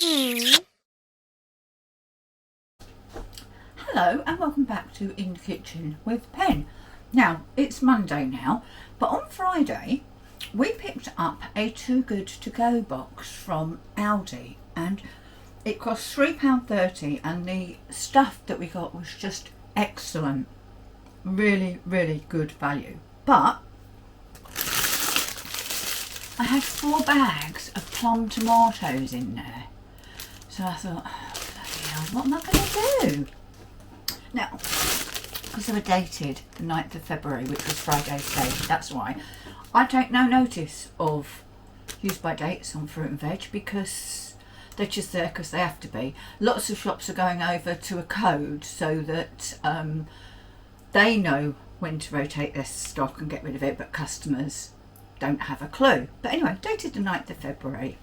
Hello and welcome back to In the Kitchen with Pen. Now it's Monday now, but on Friday we picked up a Too Good To Go box from Aldi and it cost £3.30 and the stuff that we got was just excellent. Really good value. But I had 4 bags of plum tomatoes in there. So I thought, oh, bloody hell, what am I going to do? Now, because they were dated the 9th of February, which was Friday's date, that's why I take no notice of use by dates on fruit and veg, because they're just there because they have to be. Lots of shops are going over to a code so that they know when to rotate their stock and get rid of it, but customers don't have a clue. But anyway, dated the 9th of February.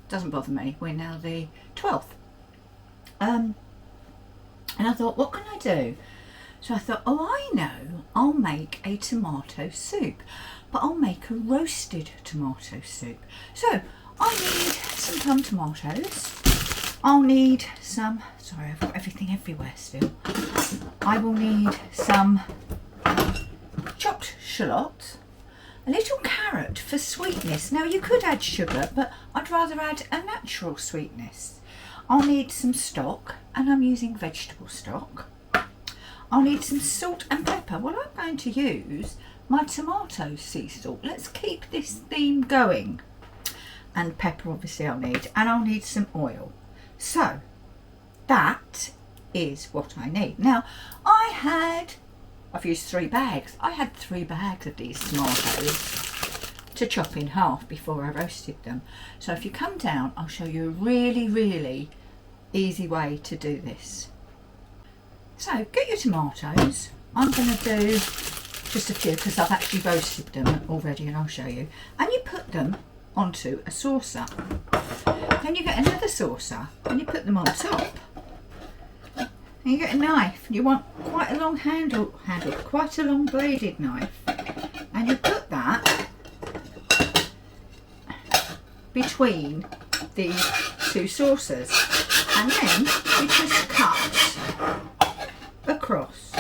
Doesn't bother me. We're now the 12th. And I thought, what can I do? So I thought, oh, I know, I'll make a tomato soup, but I'll make a roasted tomato soup. So I need some plum tomatoes. I'll need some, sorry, I've got everything everywhere still. I will need some chopped shallots, a little carrot for sweetness. Now you could add sugar, but I'd rather add a natural sweetness. I'll need some stock, and I'm using vegetable stock. I'll need some salt and pepper. Well, I'm going to use my tomato sea salt. Let's keep this theme going. And pepper obviously I'll need, and I'll need some oil. So that is what I need. Now I've used 3 bags. I had 3 bags of these tomatoes to chop in half before I roasted them. So if you come down, I'll show you a really easy way to do this. So get your tomatoes. I'm going to do just a few because I've actually roasted them already and I'll show you. And you put them onto a saucer. Then you get another saucer and you put them on top. And you get a knife. You want quite a long handle, quite a long bladed knife. And you put that between the 2 saucers, and then you just cut across.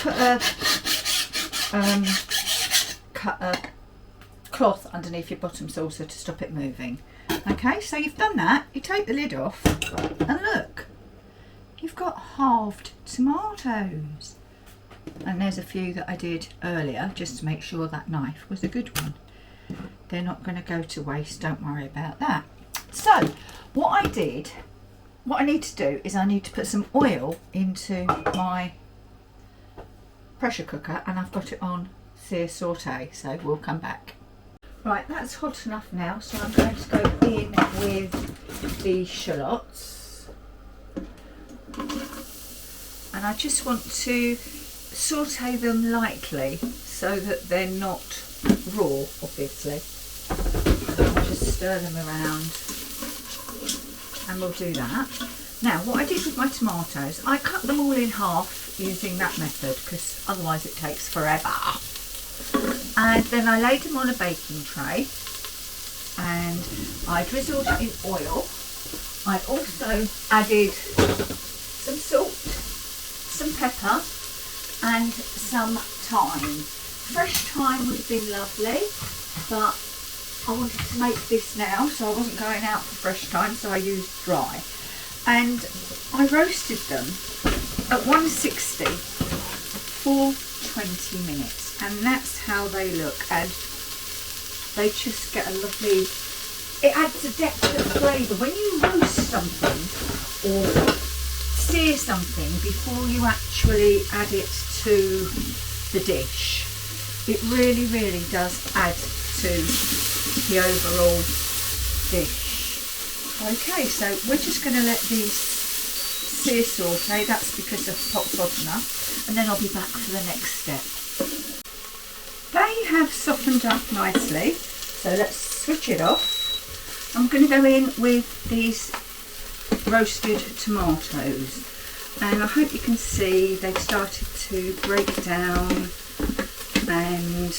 Put a cloth underneath your bottom saucer to stop it moving. Okay, so you've done that. You take the lid off, and look, you've got halved tomatoes. And there's a few that I did earlier just to make sure that knife was a good one. They're not going to go to waste, don't worry about that. So what I need to do is I need to put some oil into my pressure cooker, and I've got it on sear saute, so we'll come back. Right, that's hot enough now, so I'm going to go in with the shallots, and I just want to saute them lightly so that they're not raw, obviously. So I'll just stir them around and we'll do that. Now what I did with my tomatoes, I cut them all in half using that method because otherwise it takes forever. And then I laid them on a baking tray and I drizzled it in oil. I also added some salt, some pepper and some thyme. Fresh thyme would have been lovely, but I wanted to make this now, so I wasn't going out for fresh thyme, so I used dry. And I roasted them at 160 for 20 minutes, and that's how they look. And they just get a lovely, it adds a depth of flavour. When you roast something or sear something before you actually add it to the dish, it really does add to the overall dish. Okay, so we're just going to let these sear saute. That's because the pot's hot enough, and then I'll be back for the next step. They have softened up nicely, so let's switch it off. I'm going to go in with these roasted tomatoes, and I hope you can see they've started to break down, and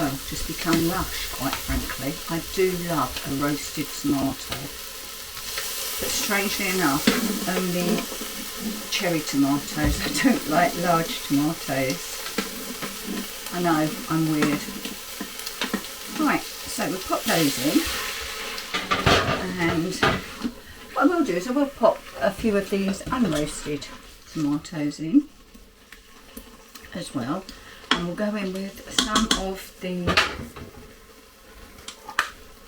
well, just become lush, quite frankly. I do love a roasted tomato, but strangely enough, only cherry tomatoes. I don't like large tomatoes. I know, I'm weird. Right, so we'll pop those in, and what I will do is I will pop a few of these unroasted tomatoes in as well, and we'll go in with some of the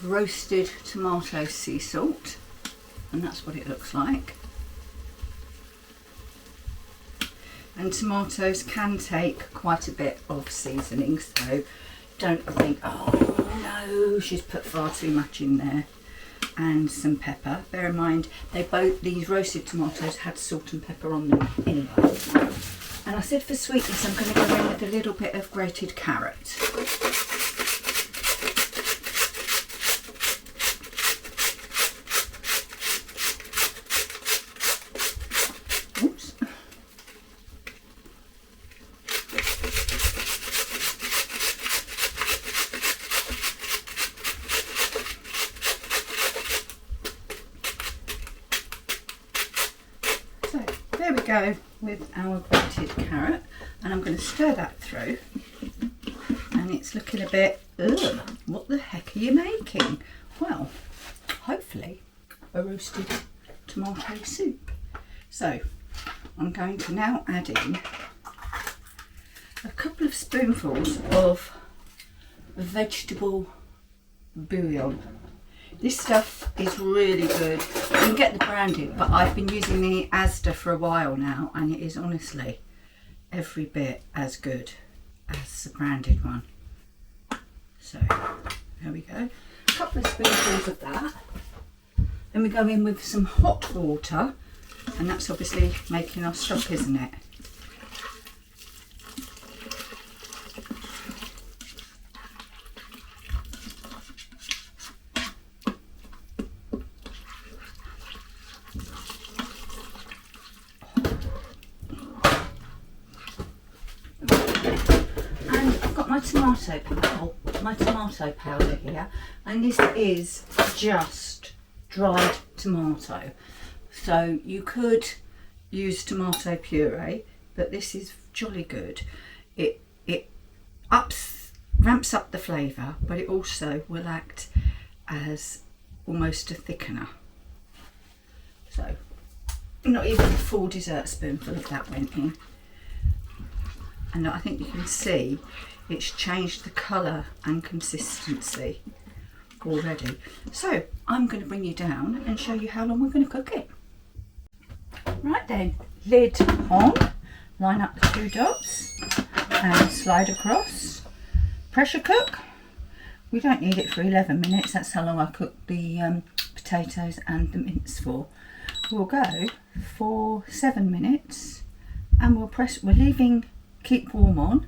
roasted tomato sea salt, and that's what it looks like. And tomatoes can take quite a bit of seasoning, so don't think, oh no, she's put far too much in there. And some pepper. Bear in mind, these roasted tomatoes had salt and pepper on them anyway. And I said for sweetness, I'm going to go in with a little bit of grated carrot. Oops. So there we go with our grated carrot, and I'm going to stir that through, and it's looking a bit, ugh, what the heck are you making? Well, hopefully a roasted tomato soup. So I'm going to now add in a couple of spoonfuls of vegetable bouillon. This stuff is really good. You can get the branded, but I've been using the Asda for a while now, and it is honestly every bit as good as the branded one. So there we go. A couple of spoonfuls of that. Then we go in with some hot water, and that's obviously making our stock, isn't it? My tomato powder here, and this is just dried tomato, so you could use tomato puree, but this is jolly good. It ramps up the flavour, but it also will act as almost a thickener. So not even a full dessert spoonful of that went in, and I think you can see it's changed the colour and consistency already. So I'm going to bring you down and show you how long we're going to cook it. Right then, lid on, line up the 2 dots and slide across. Pressure cook. We don't need it for 11 minutes, that's how long I cooked the potatoes and the mince for. We'll go for 7 minutes, and we're leaving keep warm on,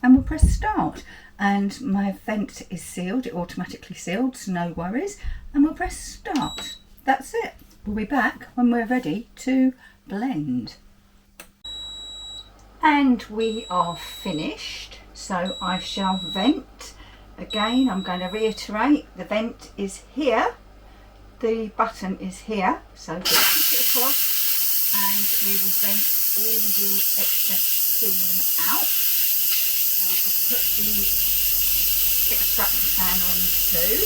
and we'll press start, and my vent is sealed, it automatically sealed, so no worries, and we'll press start. That's it. We'll be back when we're ready to blend. And we are finished, so I shall vent. Again, I'm going to reiterate, the vent is here, the button is here, so we'll push it across and we will vent all the excess steam out. And I can put the extraction fan on too.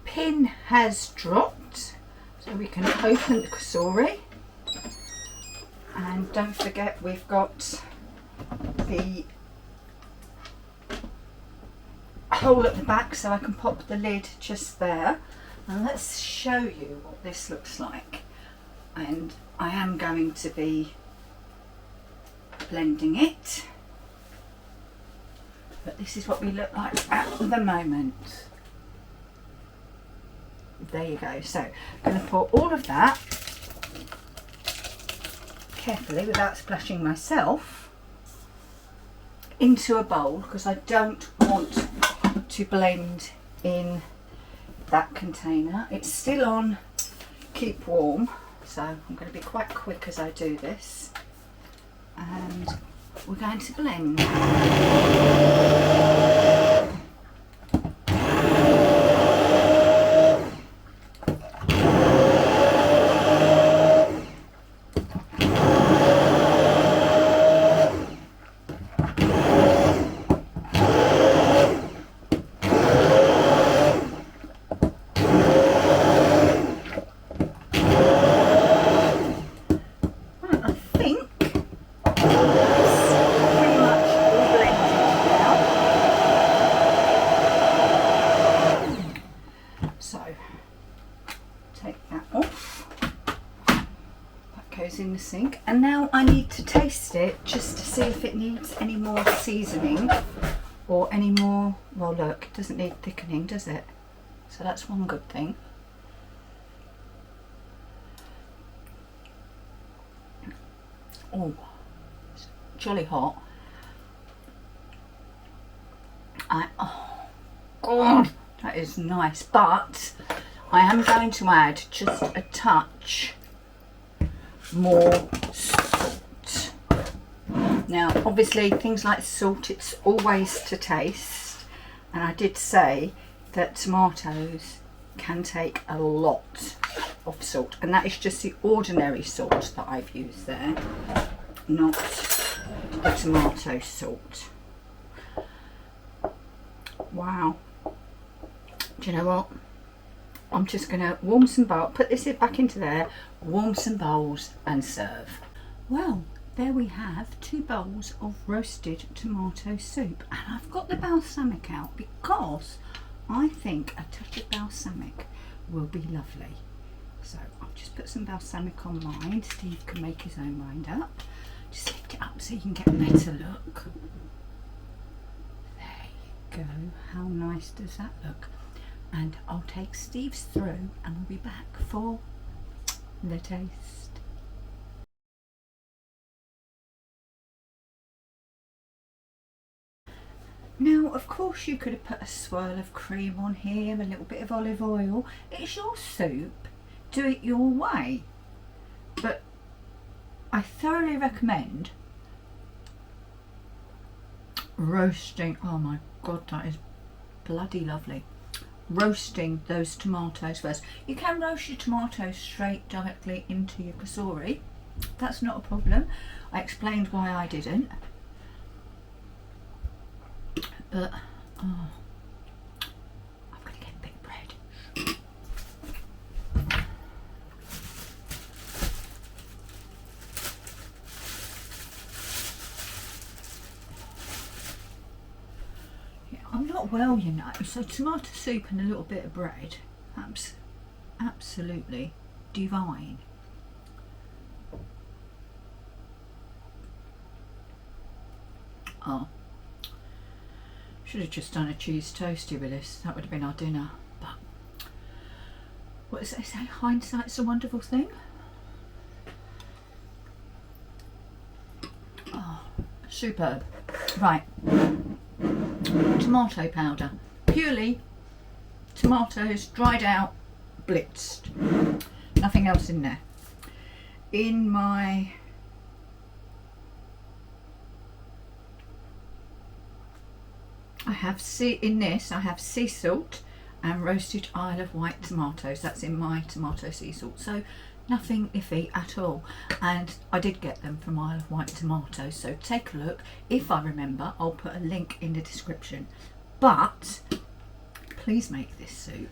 Pin has dropped, so we can open the Cosori. And don't forget, we've got the hole at the back, so I can pop the lid just there. And let's show you what this looks like. And I am going to be blending it, but this is what we look like at the moment. There you go. So I'm going to pour all of that carefully without splashing myself into a bowl, because I don't want to blend in that container. It's still on keep warm, so I'm going to be quite quick as I do this. And we're going to blend. In the sink, and now I need to taste it just to see if it needs any more seasoning or any more. Well, look, it doesn't need thickening, does it? So that's one good thing. Oh, it's jolly hot. Oh God, that is nice, but I am going to add just a touch more salt. Now obviously things like salt, it's always to taste, and I did say that tomatoes can take a lot of salt, and that is just the ordinary salt that I've used there, not the tomato salt. Wow, do you know what? I'm just going to warm some bowls, put this back into there, warm some bowls and serve. Well, there we have 2 bowls of roasted tomato soup, and I've got the balsamic out because I think a touch of balsamic will be lovely. So I'll just put some balsamic on mine. Steve can make his own mind up. Just lift it up so you can get a better look. There you go. How nice does that look? And I'll take Steve's through and we'll be back for the taste. Now, of course, you could have put a swirl of cream on here, a little bit of olive oil. It's your soup. Do it your way. But I thoroughly recommend roasting. Oh my God, that is bloody lovely. Roasting those tomatoes first. You can roast your tomatoes straight directly into your Cosori. That's not a problem. I explained why I didn't. But oh, I'm going to get big bread. I'm not well, you know, so tomato soup and a little bit of bread, absolutely divine. Oh, should have just done a cheese toasty with this. That would have been our dinner. But what does they say? Hindsight's a wonderful thing. Oh, superb. Right. Tomato powder, purely tomatoes dried out, blitzed, nothing else in there. In my I have sea salt and roasted Isle of Wight tomatoes. That's in my tomato sea salt, so nothing iffy at all. And I did get them from Isle of Wight tomatoes, so take a look. If I remember, I'll put a link in the description. But please make this soup.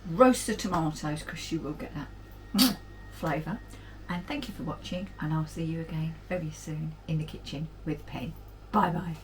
Roast the tomatoes because you will get that flavour. And thank you for watching, and I'll see you again very soon in the kitchen with Pen. Bye bye.